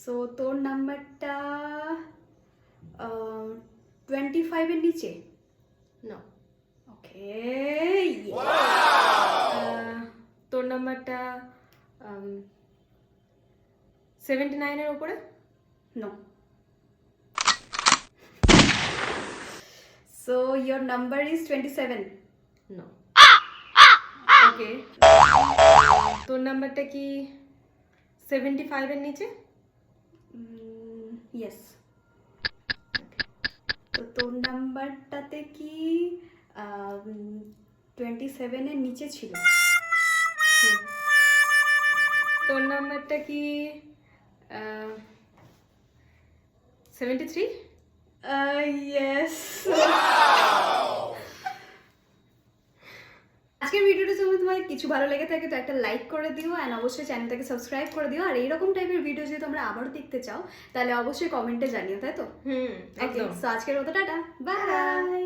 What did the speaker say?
So তোর নাম্বারটা 25 এর নিচে? নো। ওকে। তোর নাম্বারটা 79 এর উপরে? No. So your number is 27? No. Okay, তোর নাম্বারটা কি 75 এর নিচে? ইয়েস। তো তোর নাম্বারটাতে কি 27 এর নিচে ছিল? তোর নাম্বারটা কি 73? ইয়েস। আজকের ভিডিওটা যদি তোমার কিছু ভালো লেগে থাকে তো একটা লাইক করে দিও, অ্যান্ড অবশ্যই চ্যানেলটাকে সাবস্ক্রাইব করে দিও। আর এইরকম টাইপের ভিডিও যদি তোমরা আবারও দেখতে চাও তাহলে অবশ্যই কমেন্টে জানিও, তাই তো? একদম। সো আজকের মতো টাটা, বাই।